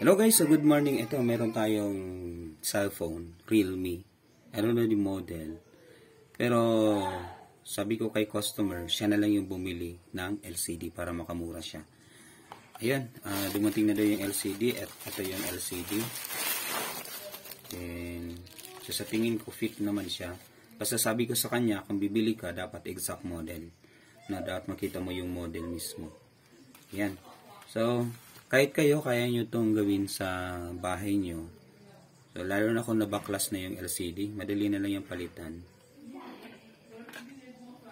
Hello guys, so good morning. Ito, meron tayong cellphone, Realme. I don't know the model. Pero sabi ko kay customer, siya na lang yung bumili ng LCD para makamura siya. Ayan, dumating na daw yung LCD at ito yung LCD. And so sa tingin ko fit naman siya. Basta sabi ko sa kanya, kung bibili ka, dapat exact model. Na dapat makita mo yung model mismo. Ayan. So, kahit kayo, kaya nyo itong gawin sa bahay nyo. So, lalo na kung nabaklas na yung LCD, madali na lang yung palitan.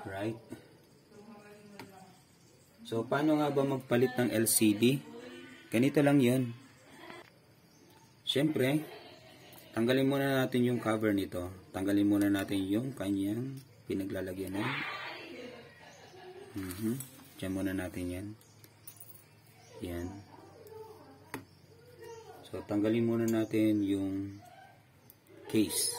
Right? So, paano nga ba magpalit ng LCD? Ganito lang yun. Siyempre, tanggalin muna natin yung cover nito. Tanggalin muna natin yung kanyang pinaglalagyan ng. Diyan muna natin yan. Yan. So, tanggalin muna natin yung case.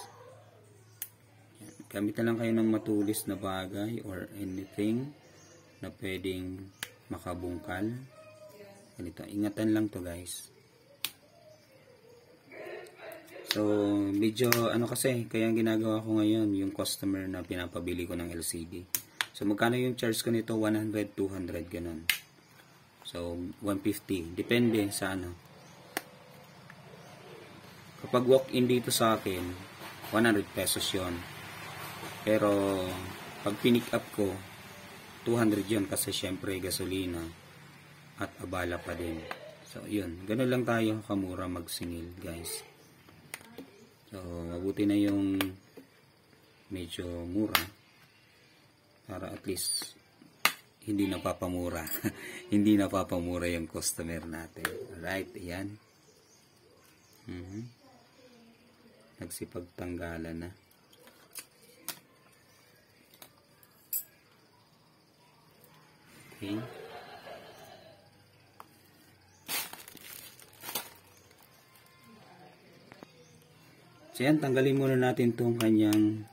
Yan. Gamit na lang kayo ng matulis na bagay or anything na pwedeng makabungkal. Ganito. Ingatan lang to guys. So, medyo ano kasi, kaya ang ginagawa ko ngayon, yung customer na pinapabili ko ng LCD. So, magkano yung charge ko nito? 100, 200, ganun. So, 150. Depende sa ano. Kapag walk-in dito sa akin, 100 pesos yon. Pero, pag pinick up ko, 200 yon kasi syempre gasolina at abala pa din. So, yun. Ganun lang tayo kamura magsingil, guys. So, mabuti na yung medyo mura para at least hindi napapamura. Hindi napapamura yung customer natin. Alright, ayan. Nagsipagtanggalan na. Okay. So yan, tanggalin muna natin itong kanyang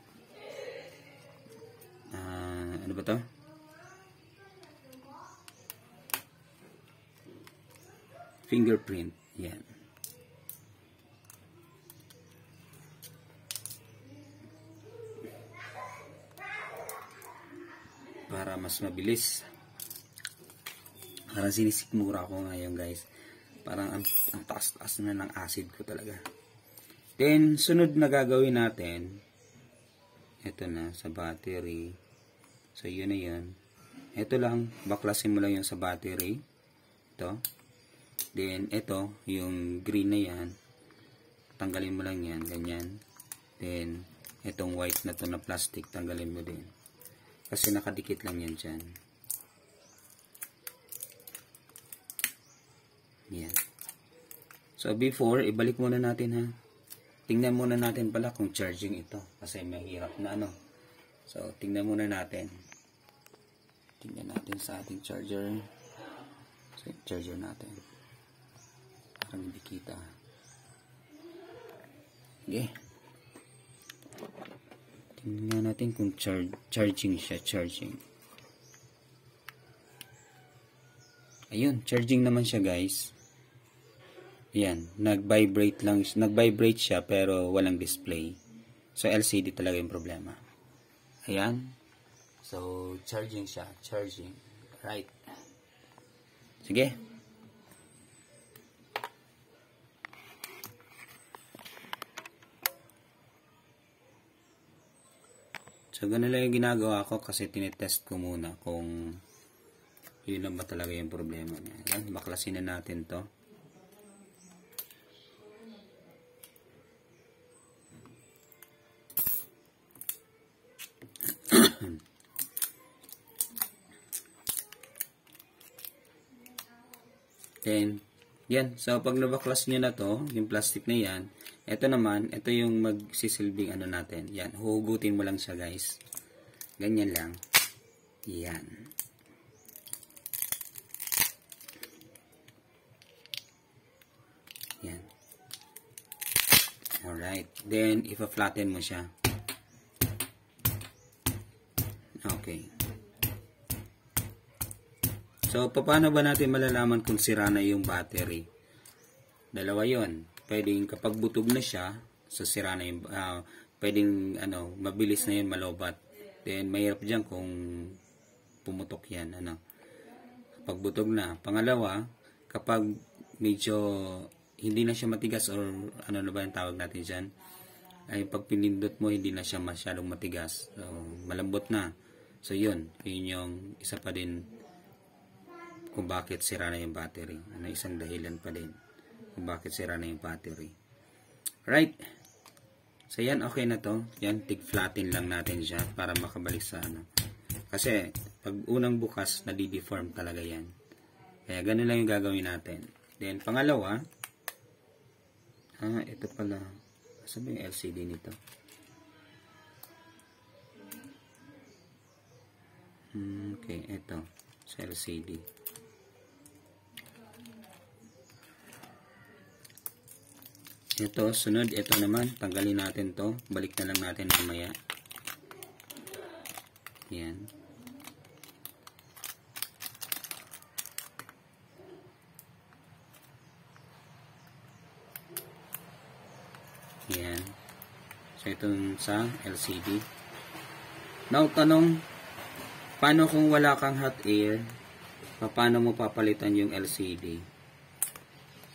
ano ba to? Fingerprint. Yan. Para mas mabilis. Parang sinisikmura ko ngayon guys. Parang ang taas-taas na ng acid ko talaga. Then, sunod na gagawin natin, ito na, sa battery. So, yun na yun. Ito lang, baklasin mo lang yung sa battery. Ito. Then, ito, yung green na yan. Tanggalin mo lang yan, ganyan. Then, itong white na to na plastic, tanggalin mo din. Kasi nakadikit lang yan dyan. Yan. So, before, ibalik muna natin ha. Tingnan muna natin pala kung charging ito. Kasi mahirap na ano. So, tingnan muna natin. Tingnan natin sa ating charger. So, charger natin. Parang hindi kita. Okay. Tingnan natin kung charging siya. Charging. Ayun. Charging naman siya guys. Yan, nag-vibrate lang, nag-vibrate siya pero walang display. So LCD talaga yung problema. Ayan. So charging siya, charging. Right. Sige. So ganun lang yung ginagawa ko kasi tinetest ko muna kung yun lang ba talaga yung problema niya. Yan, baklasin na natin to. Then, yan. So, pag nabaklas nyo na to, yung plastic na yan, ito naman, ito yung magsisilbing ano natin. Yan. Huhugutin mo lang siya, guys. Ganyan lang. Yan. Yan. Alright. Then, ipa-flatten mo siya. Okay. So, paano ba natin malalaman kung sira na yung battery? Dalawa yon. Pwedeng kapag butog na siya, so sira na yung, pwedeng mabilis na yun malobat. Then mahirap dyan kung pumutok yan. Kapag butog na. Pangalawa, kapag medyo hindi na siya matigas or ano na ba yung tawag natin dyan, ay pag pinindot mo hindi na siya masyadong matigas. So, malambot na. So yun yung isa pa din kung bakit sira na yung battery. Isang dahilan pa din kung bakit sira na yung battery. Right. So yan, okay na to. Yan, tig-flatten lang natin siya para makabalik sa Kasi pag unang bukas, nadi-deform talaga yan. Kaya ganun lang yung gagawin natin. Then pangalawa, ito pala. Saan ba yung LCD nito? Okay, ito. Sa LCD. Ito, sunod. Ito naman. Tanggalin natin to. Balik na lang natin mamaya. Yan. Yan. So, itong sa LCD. Now, tanong, paano kung wala kang hot air? Paano mo papalitan yung LCD?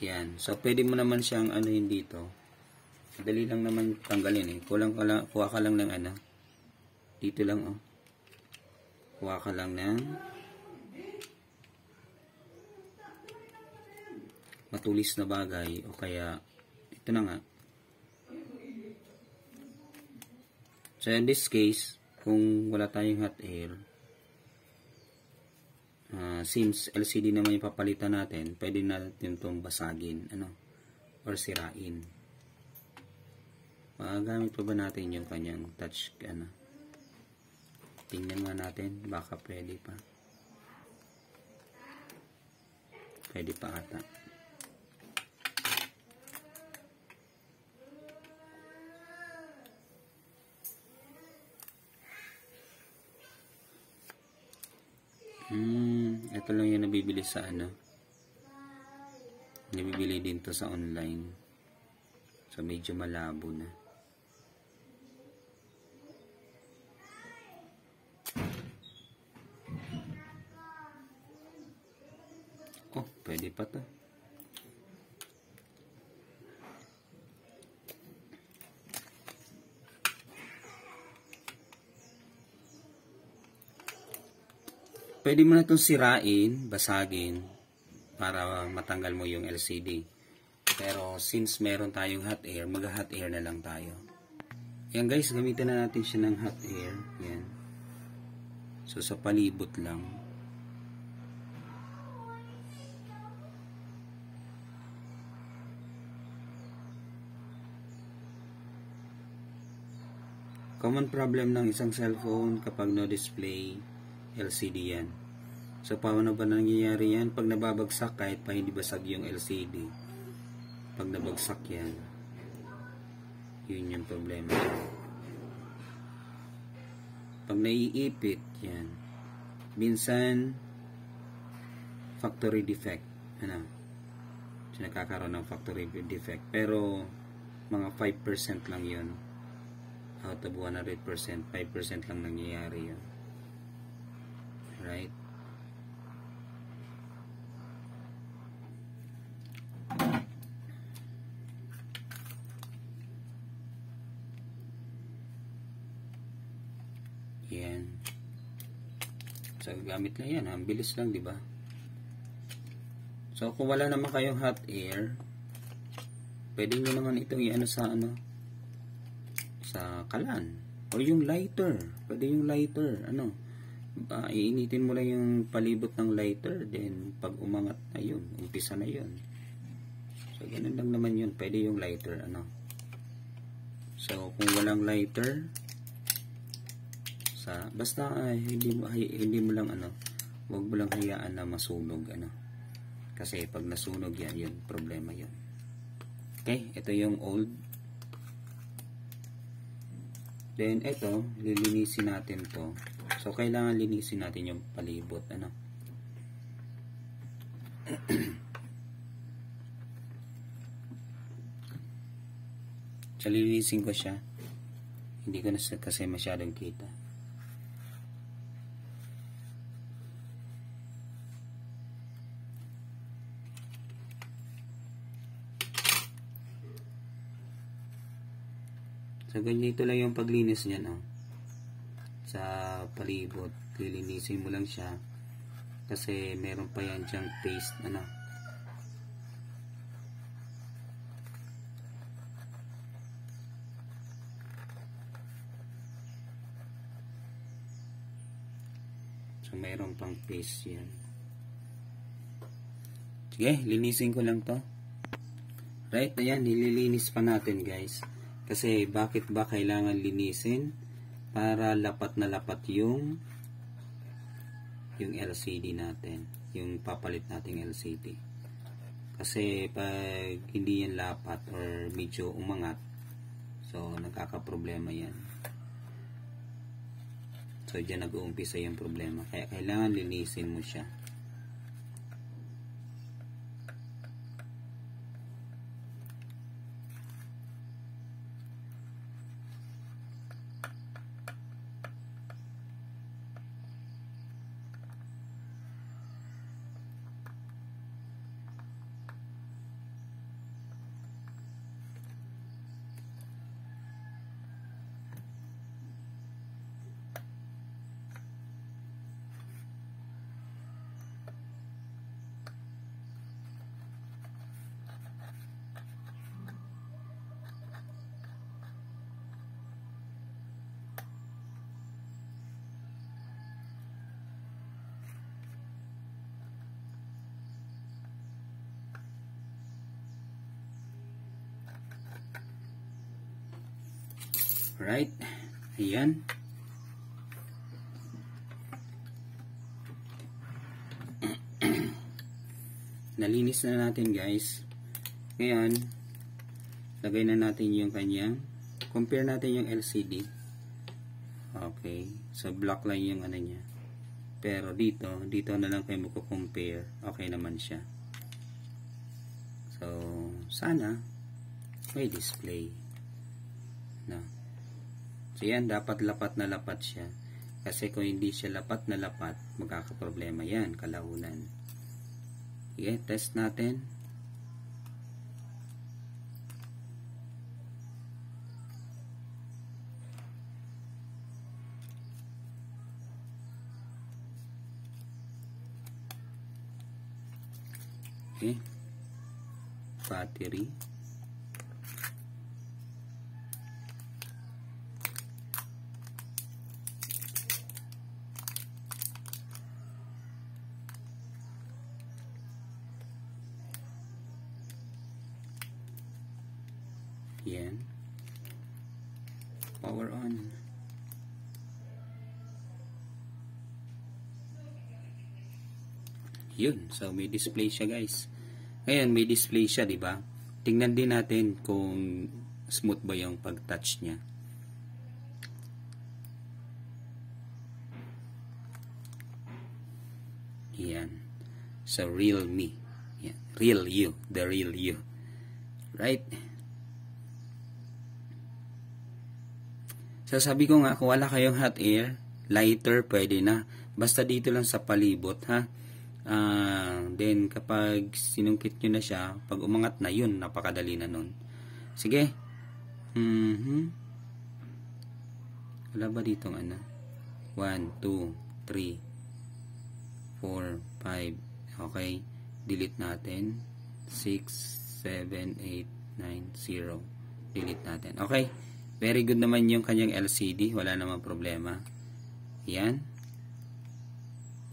Yan. So, pwede mo naman siyang anuhin dito. Madali lang naman tanggalin eh. Kuha ka lang ng dito lang Kuha ka lang ng matulis na bagay o kaya ito na nga. So, in this case, kung wala tayong hot air, since LCD naman yung papalitan natin, pwede natin itong basagin, or sirain. Magamit pa ba natin yung kanyang touch, tingnan nga natin, baka pwede pa. Pwede pa ata. Ito lang yung nabibili sa nabibili din to sa online. So medyo malabo na. Oh, pwede pa to. Pwede mo na itong sirain, basagin, para matanggal mo yung LCD. Pero since meron tayong hot air, mag-hot air na lang tayo. Yan guys, gamitin na natin siya ng hot air. Yan. So sa palibot lang. Common problem ng isang cellphone kapag no display LCD yan. So, paano ba nangyayari yan? Pag nababagsak, kahit pa hindi basag yung LCD, pag nabagsak yan, yun yung problema. Pag naiipit, yan. Minsan, factory defect. So, nakakaroon ng factory defect. Pero, mga 5% lang yun. Out of 100%, 5% lang nangyayari yun. Right? Yan. So, gamit lang yan. Ang bilis lang, di ba? So, kung wala naman kayong hot air, pwede nyo naman itong i-ano sa sa kalan. O yung lighter. Pwede yung lighter. Iinitin mo lang yung palibot ng lighter, then pag umangat na yun, umpisa na yun. So ganun lang naman yun, pwede yung lighter, So kung walang lighter, basta hindi mo lang huwag mo lang hayaan na masunog, kasi pag nasunog yan, yun problema yun. Okay, ito yung old. Then ito, lilinisin natin to. So, kailangan linisin natin yung palibot, So, lilinisin ko siya. Hindi ko na kasi masyadong kita. So, ganito lang yung paglinis niya, no? Sa palibot. Lilinisin mo lang siya. Kasi meron pa yan dyang paste, ano? So, meron pang paste yan. Sige, linisin ko lang to. Right, ayan, nililinis pa natin, guys. Kasi bakit ba kailangan linisin? Para lapat na lapat yung LCD natin. Yung papalit nating LCD. Kasi pag hindi yan lapat or medyo umangat, so nagkakaproblema yan. So dyan nag-uumpisa yung problema. Kaya kailangan linisin mo siya. Right? Ayan. Nalinis na natin, guys. Ngayon, lagay na natin yung kanyang, compare natin yung LCD. Okay. So, black lang yung ano niya. Pero dito na lang kayo magko-compare. Okay naman siya. So, sana may display. No. So, yan, dapat lapat na lapat siya. Kasi kung hindi siya lapat na lapat, magkakaproblema yan, kalaunan. Okay, test natin. Okay. Battery. Yan. Power on. Yun. So, may display siya, guys. Ngayon, may display siya, di ba? Tingnan din natin kung smooth ba yung pag-touch niya. Yan. So, real me. Yan. Real you. The real you. Right? So, sabi ko nga, kung wala kayong hot air, lighter, pwede na. Basta dito lang sa palibot, ha? Then, kapag sinungkit nyo na siya, pag umangat na, yun, napakadali na nun. Sige. Wala ba dito ano? 1, 2, 3, 4, 5. Okay. Delete natin. 6, 7, 8, 9, 0. Delete natin. Okay. Very good naman yung kanyang LCD. Wala namang problema. Yan.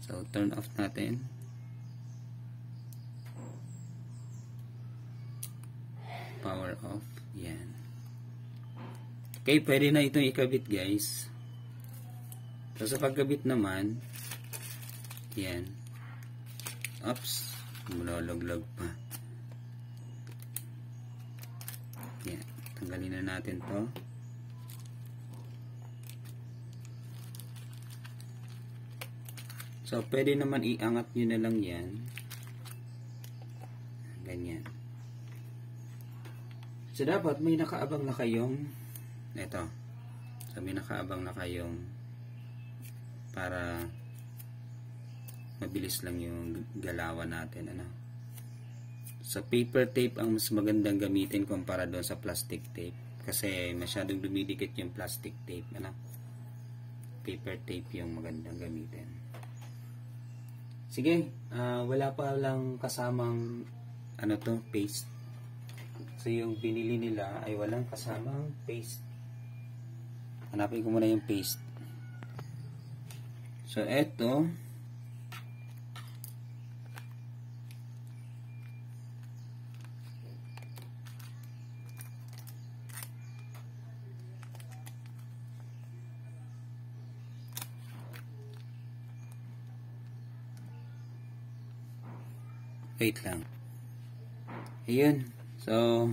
So, turn off natin. Power off. Yan. Okay, pwede na itong ikabit, guys. So, sa pagkabit naman, yan. Oops. Malologlag pa. Yan. Tanggalin na natin to. So, pwede naman iangat nyo na lang yan. Ganyan. So dapat may nakaabang na kayong ito. So may nakaabang na kayong para mabilis lang yung galawan natin, ano. Sa paper tape ang mas magandang gamitin kumpara doon sa plastic tape kasi masyadong dumidikit yung plastic tape, ano. Paper tape yung magandang gamitin. Sige, wala pa lang kasamang ano to, paste. So yung binili nila ay walang kasamang paste. Hanapin ko muna yung paste. So eto, wait lang. Ayun. So,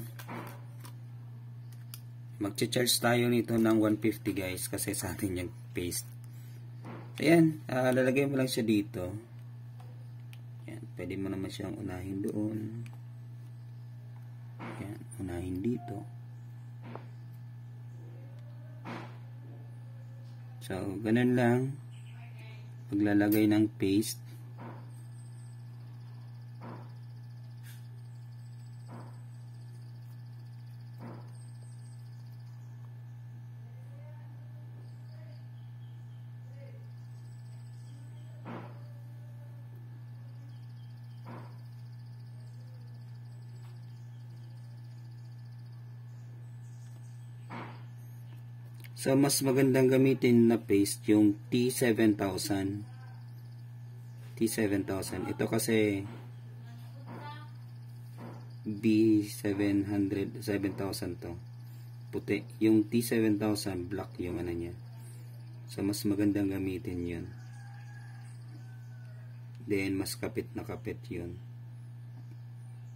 magcha-charge tayo nito ng 150 guys kasi sa atin yung paste. Ayan. Lalagay mo lang siya dito. Ayan. Pwede mo naman siyang unahin doon. Ayan. Unahin dito. So, ganun lang. Paglalagay ng paste. So, mas magandang gamitin na paste yung T7000. T7000. Ito kasi B700, 7000 to. Puti. Yung T7000, black yung ano niya. So, mas magandang gamitin yun. Then, mas kapit na kapit yun.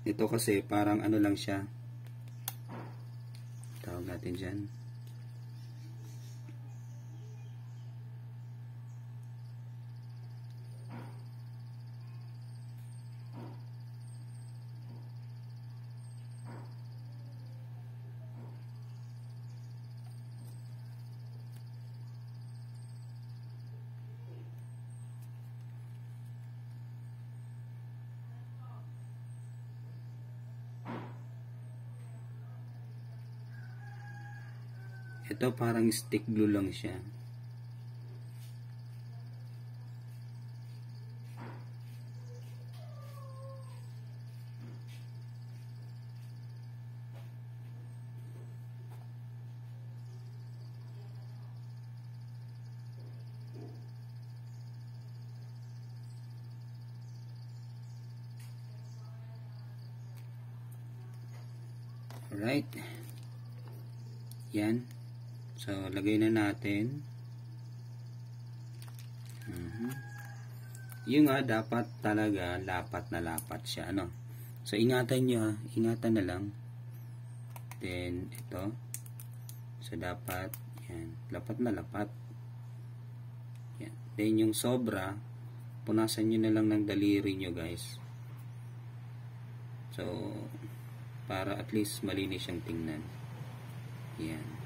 Ito kasi parang ano lang siya. Tawag natin dyan. Ito parang stick glue lang siya. Alright. Yan. So, lagay na natin. Yung nga, dapat talaga lapat na lapat siya. Ano? So, ingatan nyo. Ingatan na lang. Then, ito. So, dapat, yan. Lapat na lapat. Yan. Then, yung sobra, punasan nyo na lang ng daliri nyo, guys. So, para at least malinis siyang tingnan. Yan.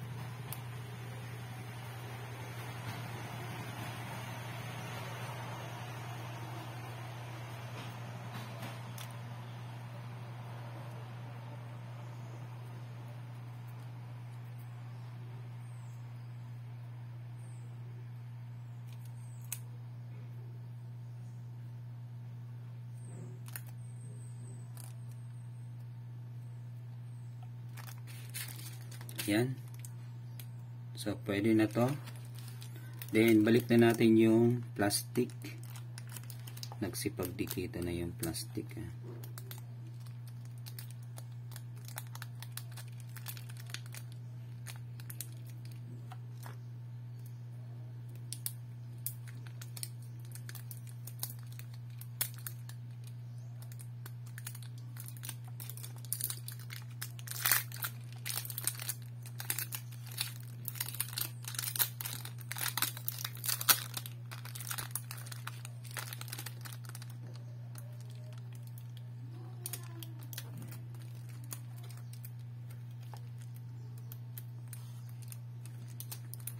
Yan. So, pwede na to. Then, balik na natin yung plastic. Nagsipagdikita na yung plastic.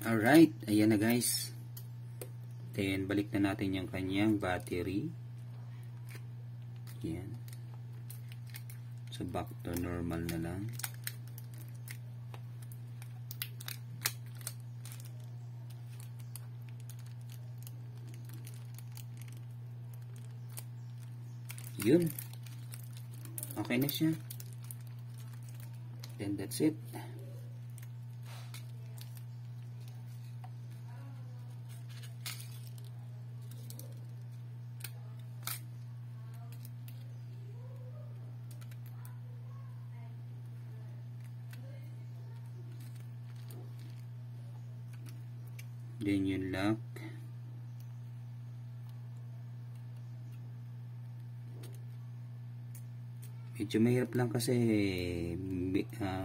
Alright, ayan na guys. Then, balik na natin yung kanyang battery. Ayan. So, back to normal na lang. Yun. Okay na siya. Then, that's it. Then yung lock. Medyo mahirap lang kasi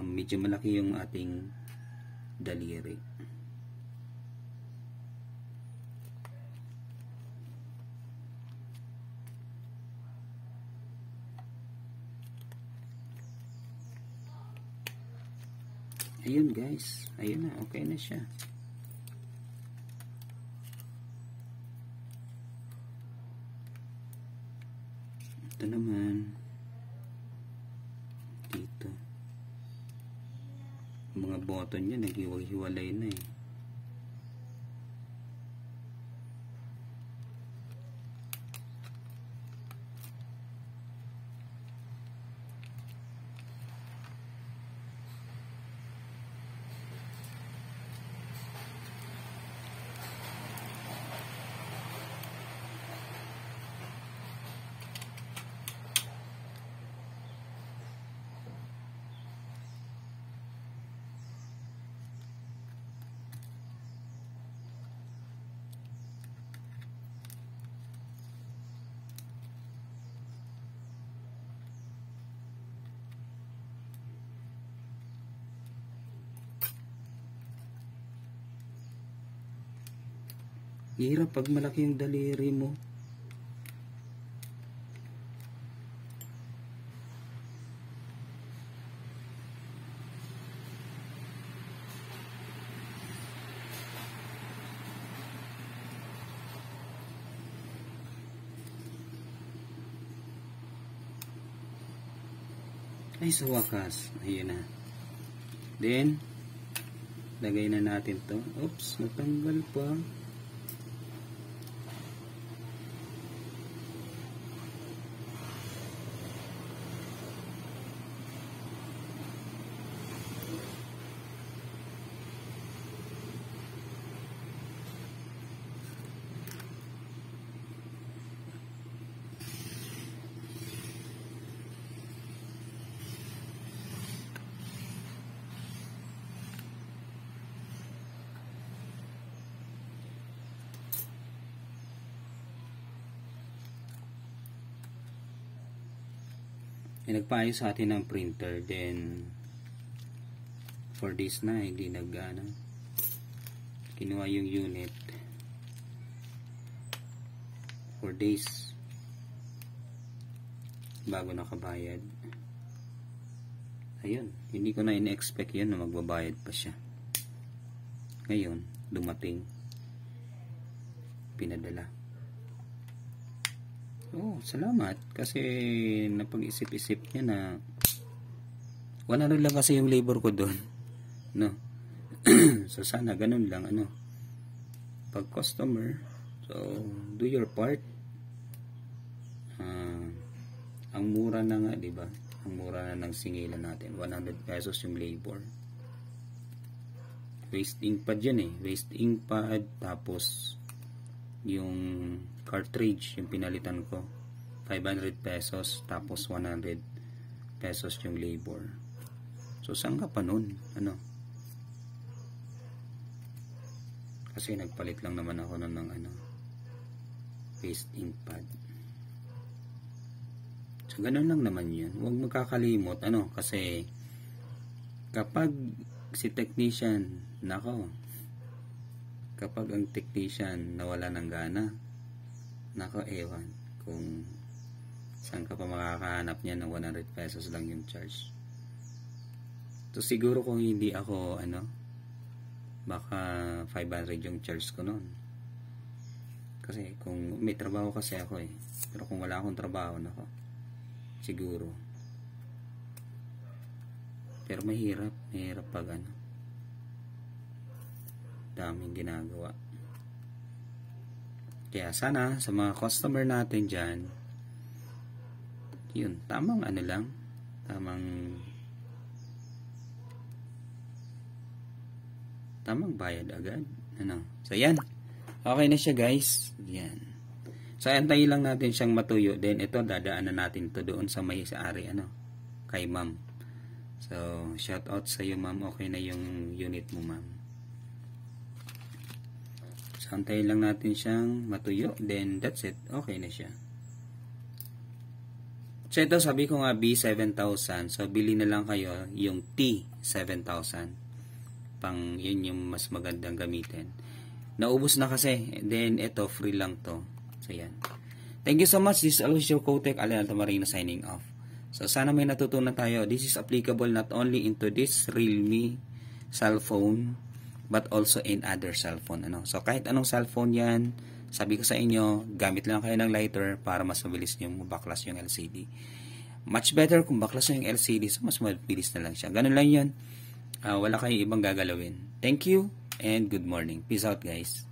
medyo malaki yung ating daliri. Ayun guys, ayun na, okay na siya. Ito naman dito, mga button niya naghiwalay na eh. Hirap pag malaki yung daliri mo. Ay, sa wakas. Ayun na. Then, lagay na natin to. Oops, natanggal pa. Nagpaayos sa atin ng printer, then for this na hindi kinuha yung unit 4 days bago nakabayad. Ayun, hindi ko na in-expect yan na magbabayad pa siya. Ngayon dumating, pinadala. Oh, salamat kasi napag-isip-isip niya na 100 lang kasi yung labor ko doon, no? So sana ganun lang, ano, pag customer, so do your part. Ang mura na nga, di ba? Ang mura na ng singilan natin, 100 pesos yung labor. Waste ink pad yan eh, waste ink pad, tapos yung cartridge yung pinalitan ko 500 pesos, tapos 100 pesos yung labor. So saan ka pa nun, ano? Kasi nagpalit lang naman ako ng ano, paste ink pad. So ganun lang naman yun. Huwag magkakalimot, ano, kasi kapag si technician, nako, kapag ang technician nawala ng gana, nako, ewan kung saan ka pa makakahanap niya ng 100 pesos lang yung charge. So siguro kung hindi ako baka 500 yung charge ko noon. Kasi kung may trabaho kasi ako eh. Pero kung wala akong trabaho, nako, siguro. Pero mahirap pag ano, daming ginagawa. Kaya sana sa mga customer natin dyan, yun, tamang ano lang, tamang bayad agad. Ano? So yan. Okay na siya guys. Yan. So antayin lang natin siyang matuyo. Then ito dadaanan natin to doon sa may-ari ano, kay ma'am. So shout out sa iyo ma'am. Okay na yung unit mo ma'am. So antayin lang natin siyang matuyo. Then that's it. Okay na siya. So ito sabi ko nga B7000. So bili na lang kayo yung T7000. Pang yun yung mas magandang gamitin. Naubos na kasi. Then ito free lang to. So yan. Thank you so much. This is always your Cotec Alan Altamarina signing off. So sana may natutunan tayo. This is applicable not only into this Realme cellphone but also in other cellphone. Ano? So kahit anong cellphone yan, sabi ko sa inyo, gamit lang kayo ng lighter para mas mabilis nyo mabaklas yung LCD. Much better kung baklas nyo yung LCD, so mas mabilis na lang siya. Ganun lang yun. Wala kayong ibang gagalawin. Thank you and good morning. Peace out guys.